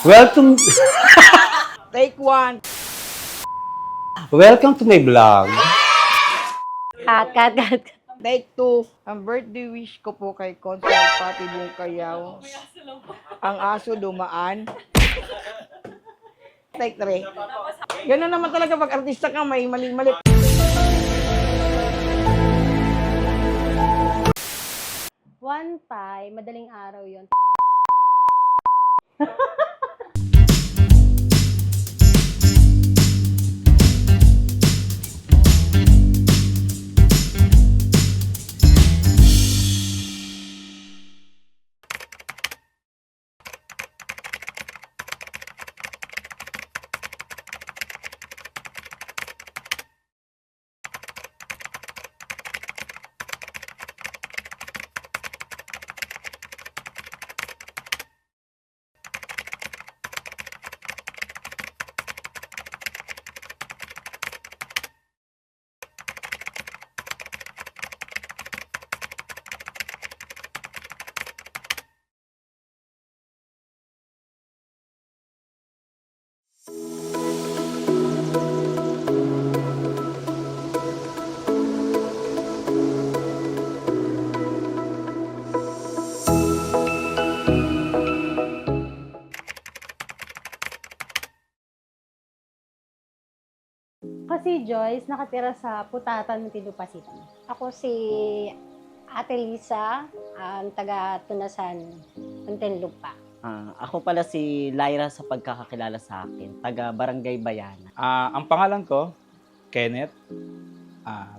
Welcome, Take one. welcome to my vlog. Cut. Take two. Ang birthday wish ko po kay Consul Pati Bungkayaw. Ang aso dumaan. Take three. Ganun naman talaga pag artista ka, may mali-mali. One pie, madaling araw yon. Kasi Joyce, nakatira sa Putatan, Muntinlupa City. Ako si Ate Lisa, taga Tunasan, Muntinlupa. Ako pala si Lyra sa pagkakakilala sa akin, taga Barangay Bayana. Ang pangalan ko, Kenneth,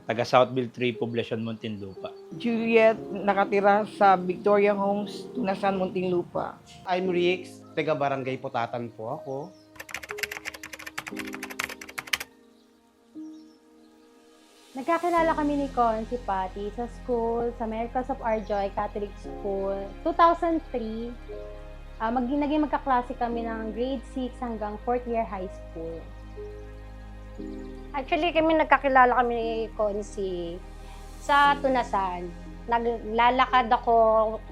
taga Southville 3, Poblacion, Muntinlupa. Juliet, nakatira sa Victoria Homes, Tunasan, Muntinlupa. I'm Rix, taga Barangay Putatan po ako. Nagkakilala kami ni Consi Pati sa school, sa Miracles of Our Joy Catholic School. 2003, naging magkaklase kami ng grade 6 hanggang 4th year high school. Actually, nagkakilala kami ni Consi sa Tunasan. Naglalakad ako,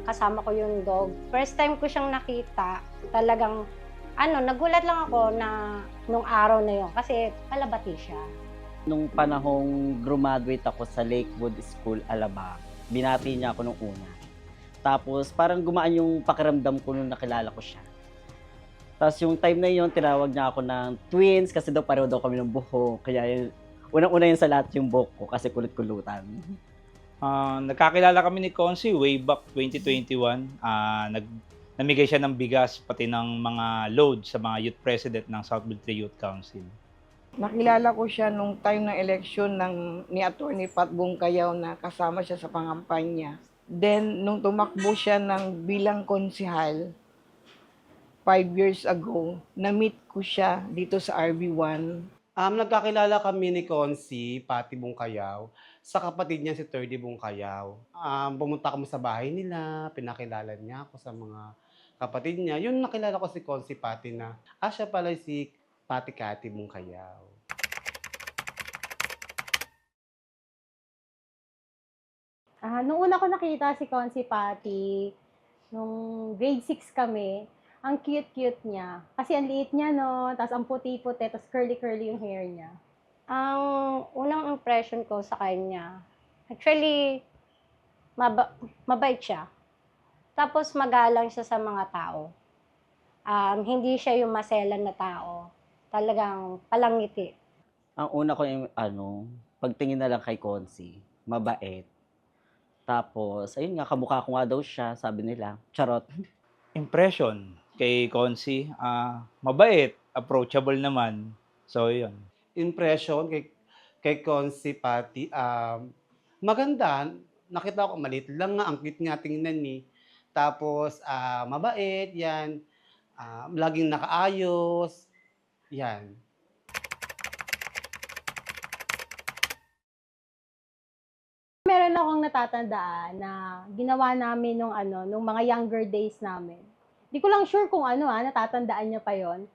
kasama ko yung dog. First time ko siyang nakita, talagang, nagulat lang ako na nung araw na yun kasi palabati siya. Nung panahong graduate ako sa Lakewood School, Alabang, binati niya ako nung una. Tapos parang gumaan yung pakiramdam ko nung nakilala ko siya. Tapos yung time na yun, tinawag niya ako ng twins kasi daw pareho daw kami ng buhok. Kaya yun, unang-una yun sa lahat yung buhok ko kasi kulit-kulutan. Nagkakilala kami ni Consi way back 2021. Namigay siya ng bigas pati ng mga load sa mga youth president ng Southville 3 Youth Council. Nakilala ko siya nung time ng election ni Atty. Pat Bungkayaw na kasama siya sa pangampanya. Then, nung tumakbo siya bilang konsihal, 5 years ago, na-meet ko siya dito sa RB1. Nagkakilala kami ni Consi, Pati Bungkayaw, sa kapatid niya si Terdy Bungkayaw. Pumunta kami sa bahay nila, pinakilala niya ako sa mga kapatid niya. Yun nakilala ko si Consi Pati na, siya pala si Pati Kati Bungkayaw. Nung una ko nakita si Consi Pati, nung grade 6 kami, ang cute-cute niya. Kasi ang liit niya, no? Tapos ang puti-puti, tapos curly-curly yung hair niya. Ang unang impression ko sa kanya, actually, mabait siya. Tapos magalang siya sa mga tao. Hindi siya yung maselan na tao. Talagang palangiti. Ang una ko yung pagtingin na lang kay Consi, mabait. Tapos, ayun nga, kamukha ko nga daw siya, sabi nila. Charot. Impression kay Consi, mabait, approachable naman. So, yun. Impression kay Consi Pati, maganda. Nakita ko, maliit lang nga, ang cute nga tingnan ni. Tapos, mabait, yan. Laging nakaayos. Yan. Meron akong natatandaan na ginawa namin nung mga younger days namin. Di ko lang sure kung natatandaan niya pa yon.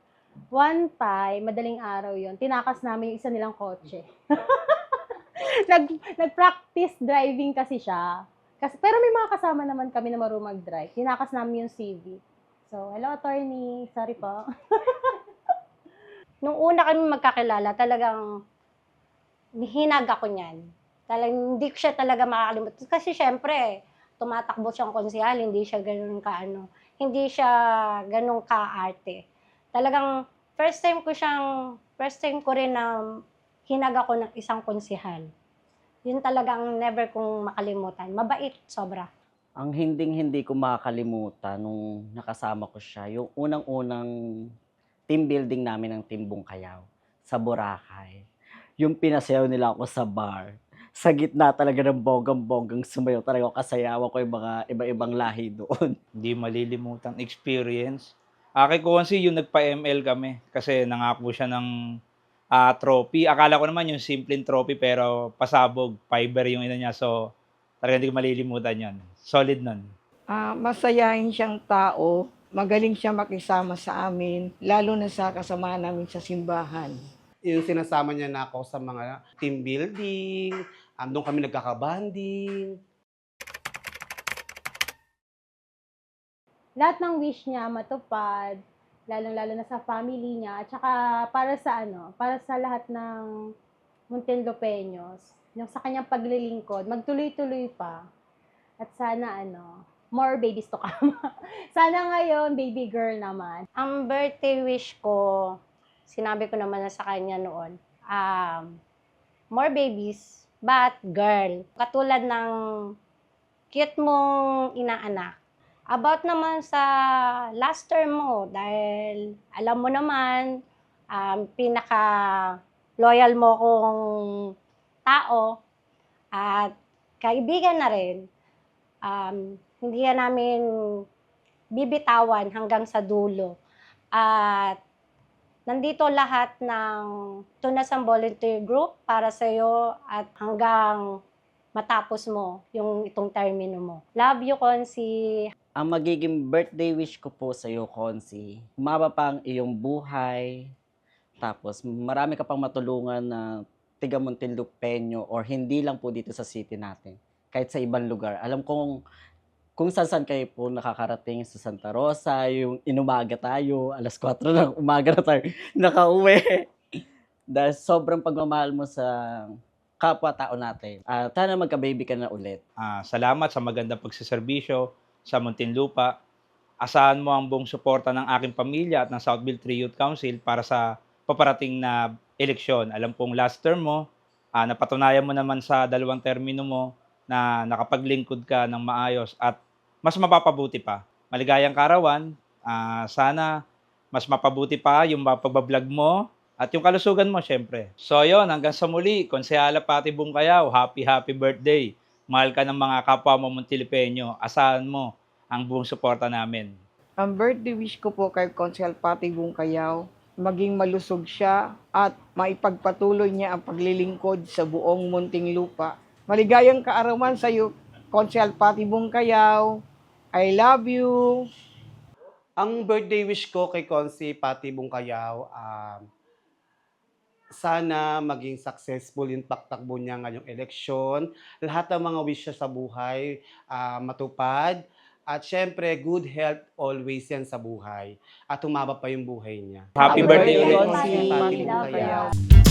One time, madaling araw yon, tinakas namin yung isa nilang kotse. Nag-practice driving kasi siya. Pero may mga kasama naman kami na marunong mag-drive. Tinakas namin yung CV. So, hello attorney. Sorry po. Nung una kami magkakilala, talagang hinag ako niyan. Talagang hindi ko siya talaga makakalimutan. Kasi syempre, tumatakbo siyang konsehal, hindi siya ganun kaano, hindi siya ganun kaarte. Talagang first time ko rin na hinag ako ng isang konsehal. Yun talagang never kong makalimutan. Mabait, sobra. Ang hinding-hindi ko makakalimutan nung nakasama ko siya, yung unang-unang team building namin ng Team Bungkayaw sa Boracay. Yung pinasayaw nila ako sa bar. Sa gitna talaga ng bonggang-bonggang sumayaw. Talaga kasayawan ko yung mga iba-ibang lahi doon. Hindi malilimutang experience. Kay Consi, yung nagpa-ML kami kasi nangako siya ng trophy. Akala ko naman yung simpleng trophy pero pasabog, fiber yung ina niya. So, talaga hindi ko malilimutan yun. Solid nun. Masayahin siyang tao, magaling siya makisama sa amin, lalo na sa kasama namin sa simbahan. Yung sinasama niya na ako sa mga team building, doon kami nagkakabanding. Lahat ng wish niya matupad, lalong-lalo na sa family niya, at saka para sa lahat ng Muntinlupeños, yung sa kanyang paglilingkod, magtuloy-tuloy pa. At sana more babies to come. Sana ngayon, baby girl naman. Ang birthday wish ko, sinabi ko naman na sa kanya noon, more babies, but girl. Katulad ng cute mong inaanak. About naman sa last term mo, dahil alam mo naman, pinaka-loyal mo kong tao at kaibigan na rin, hindi ka namin bibitawan hanggang sa dulo. At nandito lahat ng Tunasan Volunteer Group para sa iyo at hanggang matapos mo yung itong termino mo. Love you, Consi. Ang magiging birthday wish ko po sa iyo, Consi, humaba pa ang iyong buhay, tapos marami ka pang matulungan na tiga Muntinlupeño or hindi lang po dito sa city natin, kahit sa ibang lugar. Alam kong kung saan kayo po nakakarating sa Santa Rosa, yung inumaga tayo, alas 4 ng umaga na tayo nakauwi. Dahil sobrang pagmamahal mo sa kapwa-tao natin. Sana magka-baby ka na ulit. Salamat sa magandang pagsiservisyo sa Muntinlupa. Asahan mo ang buong suporta ng aking pamilya at ng Southville 3 Youth Council para sa paparating na eleksyon. Alam kong last term mo, napatunayan mo naman sa 2 termino mo na nakapaglingkod ka ng maayos at mas mapapabuti pa. Maligayang karawan, sana mas mapabuti pa yung pagbablog mo at yung kalusugan mo, syempre. So yon, hanggang sa muli, Konsehala Pati Bungkayaw, happy birthday. Mahal ka ng mga kapwa mo Muntinlupeño. Asahan mo ang buong suporta namin. Ang birthday wish ko po kay Konsehal Pati Bungkayaw, maging malusog siya at maipagpatuloy niya ang paglilingkod sa buong Muntinlupa. Maligayang kaarawan sa iyo, Konsehal Pati Bungkayaw. I love you. Ang birthday wish ko kay Consi Pati Bungkayaw, sana maging successful yung takbo niya ngayong eleksyon. Lahat ng mga wish niya sa buhay matupad. At syempre, good health always yan sa buhay. At humaba pa yung buhay niya. Happy birthday ulit. Konsehal Pati Love Bungkayaw. you.